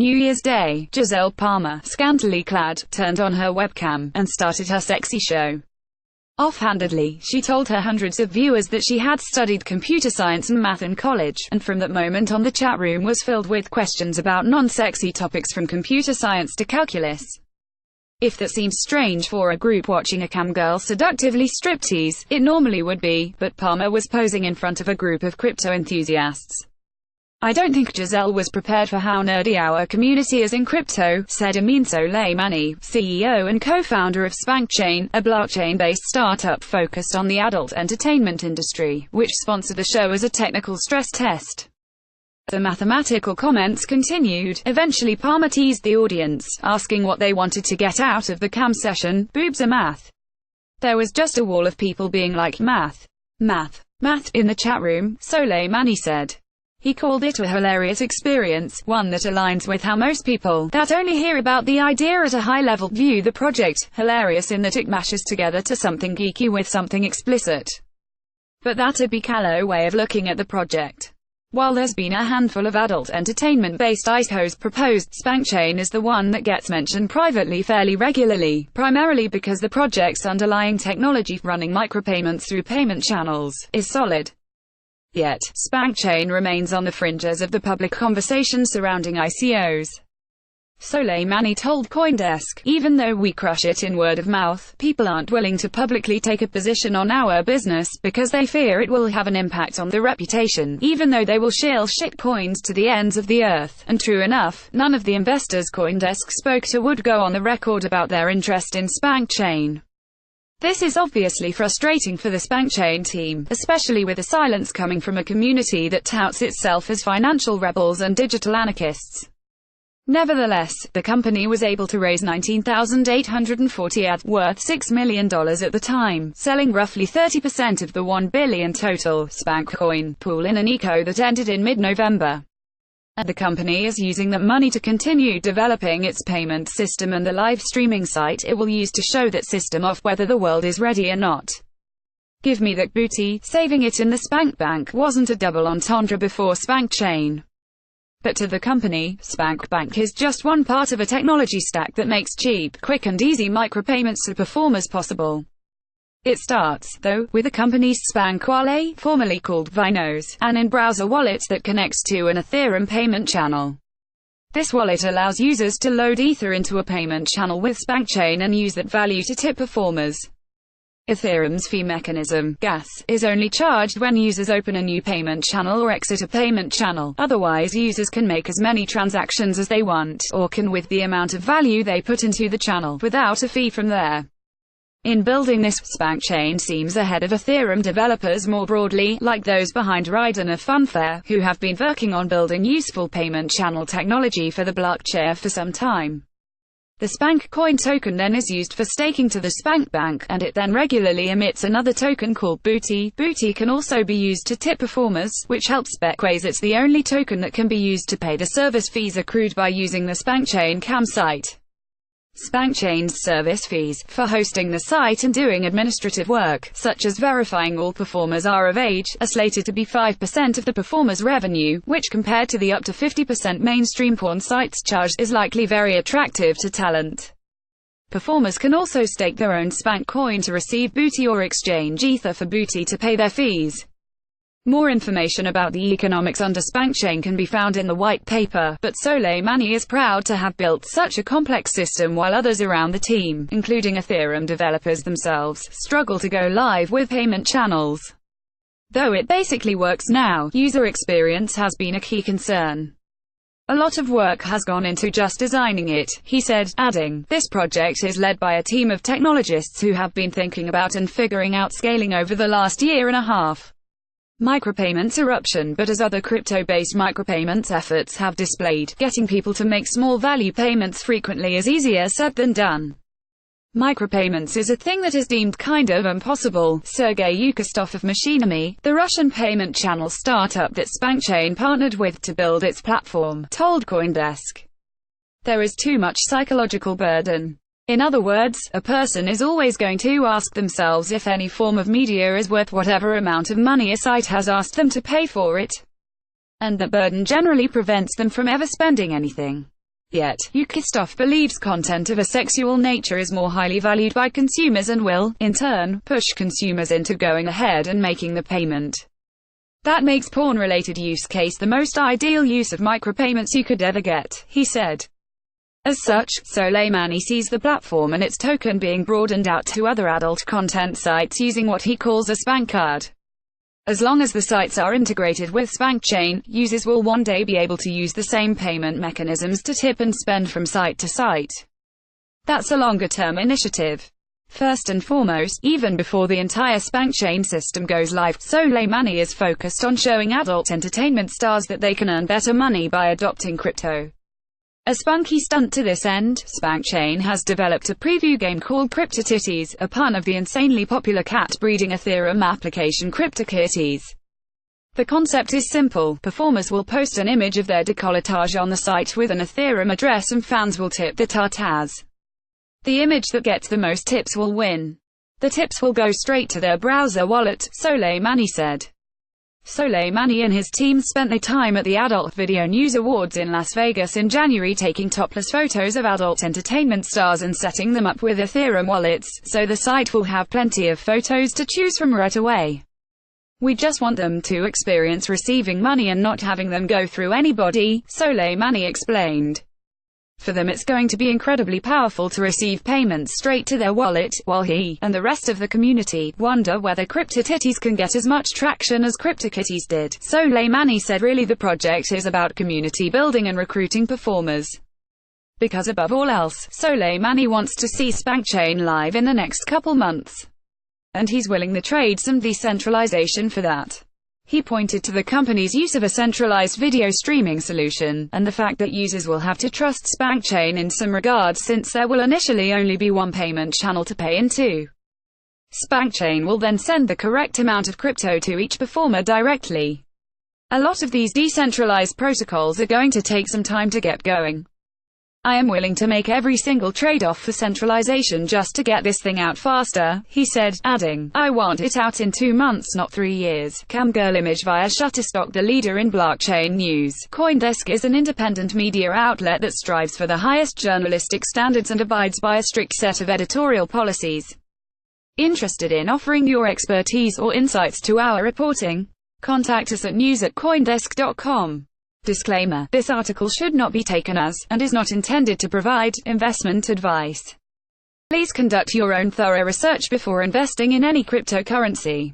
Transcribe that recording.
New Year's Day, Giselle Palmer, scantily clad, turned on her webcam, and started her sexy show. Offhandedly, she told her hundreds of viewers that she had studied computer science and math in college, and from that moment on the chat room was filled with questions about non-sexy topics from computer science to calculus. If that seems strange for a group watching a cam girl seductively striptease, it normally would be, but Palmer was posing in front of a group of crypto enthusiasts. "I don't think Giselle was prepared for how nerdy our community is in crypto," said Soleimani, CEO and co-founder of SpankChain, a blockchain-based startup focused on the adult entertainment industry, which sponsored the show as a technical stress test. The mathematical comments continued. Eventually Palmer teased the audience, asking what they wanted to get out of the cam session. "Boobs or math?" There was just a wall of people being like, "Math. Math. Math," in the chat room, Soleimani said. He called it a hilarious experience, one that aligns with how most people that only hear about the idea at a high level view the project, hilarious in that it mashes together to something geeky with something explicit. But that'd be callow way of looking at the project. While there's been a handful of adult entertainment-based ICOs proposed, SpankChain is the one that gets mentioned privately fairly regularly, primarily because the project's underlying technology, running micropayments through payment channels, is solid. Yet, SpankChain remains on the fringes of the public conversation surrounding ICOs. Soleimani told CoinDesk, "Even though we crush it in word of mouth, people aren't willing to publicly take a position on our business, because they fear it will have an impact on their reputation, even though they will shill shit coins to the ends of the earth." And true enough, none of the investors CoinDesk spoke to would go on the record about their interest in SpankChain. This is obviously frustrating for the SpankChain team, especially with the silence coming from a community that touts itself as financial rebels and digital anarchists. Nevertheless, the company was able to raise $19,840 AUD, worth $6 million at the time, selling roughly 30% of the $1 billion total SpankCoin pool in an eco that ended in mid-November. And the company is using that money to continue developing its payment system and the live streaming site it will use to show that system off whether the world is ready or not. "Give me that booty," saving it in the Spank Bank wasn't a double entendre before SpankChain. But to the company, Spank Bank is just one part of a technology stack that makes cheap, quick and easy micropayments to performers possible. It starts, though, with the company's Spank Wallet, formerly called Vinos, an in-browser wallet that connects to an Ethereum payment channel. This wallet allows users to load Ether into a payment channel with SpankChain and use that value to tip performers. Ethereum's fee mechanism, gas, is only charged when users open a new payment channel or exit a payment channel. Otherwise, users can make as many transactions as they want, or can with the amount of value they put into the channel, without a fee from there. In building this, SpankChain seems ahead of Ethereum developers more broadly, like those behind Ride or Funfair, who have been working on building useful payment channel technology for the blockchain for some time. The SpankCoin token then is used for staking to the Spank Bank, and it then regularly emits another token called Booty. Booty can also be used to tip performers, which helps Betways. It's the only token that can be used to pay the service fees accrued by using the SpankChain cam site. SpankChain's service fees, for hosting the site and doing administrative work, such as verifying all performers are of age, are slated to be 5% of the performer's revenue, which compared to the up to 50% mainstream porn sites charge, is likely very attractive to talent. Performers can also stake their own SpankCoin to receive booty or exchange Ether for booty to pay their fees. More information about the economics under SpankChain can be found in the white paper, but Soleimani is proud to have built such a complex system while others around the team, including Ethereum developers themselves, struggle to go live with payment channels. Though it basically works now, user experience has been a key concern. "A lot of work has gone into just designing it," he said, adding, "This project is led by a team of technologists who have been thinking about and figuring out scaling over the last year and a half. Micropayments eruption, but as other crypto-based micropayments efforts have displayed, getting people to make small-value payments frequently is easier said than done. Micropayments is a thing that is deemed kind of impossible." Sergey Yukostov of Machinami, the Russian payment channel startup that SpankChain partnered with to build its platform, told CoinDesk. "There is too much psychological burden. In other words, a person is always going to ask themselves if any form of media is worth whatever amount of money a site has asked them to pay for it. And that burden generally prevents them from ever spending anything. Yet, Yukistoff believes content of a sexual nature is more highly valued by consumers and will, in turn, push consumers into going ahead and making the payment. That makes porn-related use case the most ideal use of micropayments you could ever get, he said. As such, Soleimani sees the platform and its token being broadened out to other adult content sites using what he calls a spank card. As long as the sites are integrated with SpankChain, users will one day be able to use the same payment mechanisms to tip and spend from site to site. That's a longer-term initiative. First and foremost, even before the entire SpankChain system goes live, Soleimani is focused on showing adult entertainment stars that they can earn better money by adopting crypto. A spunky stunt to this end, SpankChain has developed a preview game called CryptoKitties, a pun of the insanely popular cat-breeding Ethereum application CryptoKitties. The concept is simple. Performers will post an image of their décolletage on the site with an Ethereum address and fans will tip the tartars. The image that gets the most tips will win. The tips will go straight to their browser wallet, Soleimani said. Soleimani and his team spent their time at the Adult Video News Awards in Las Vegas in January taking topless photos of adult entertainment stars and setting them up with Ethereum wallets, so the site will have plenty of photos to choose from right away. We just want them to experience receiving money and not having them go through anybody, Soleimani explained. For them it's going to be incredibly powerful to receive payments straight to their wallet, while he, and the rest of the community, wonder whether CryptoKitties can get as much traction as CryptoKitties did. Soleimani said really the project is about community building and recruiting performers. Because above all else, Soleimani wants to see SpankChain live in the next couple months. And he's willing to trade some decentralization for that. He pointed to the company's use of a centralized video streaming solution, and the fact that users will have to trust SpankChain in some regards since there will initially only be one payment channel to pay into. SpankChain will then send the correct amount of crypto to each performer directly. A lot of these decentralized protocols are going to take some time to get going. I am willing to make every single trade-off for centralization just to get this thing out faster, he said, adding, I want it out in 2 months not 3 years. Camgirl image via Shutterstock. The leader in blockchain news, CoinDesk is an independent media outlet that strives for the highest journalistic standards and abides by a strict set of editorial policies. Interested in offering your expertise or insights to our reporting? Contact us at news@coindesk.com. Disclaimer: this article should not be taken as, and is not intended to provide, investment advice. Please conduct your own thorough research before investing in any cryptocurrency.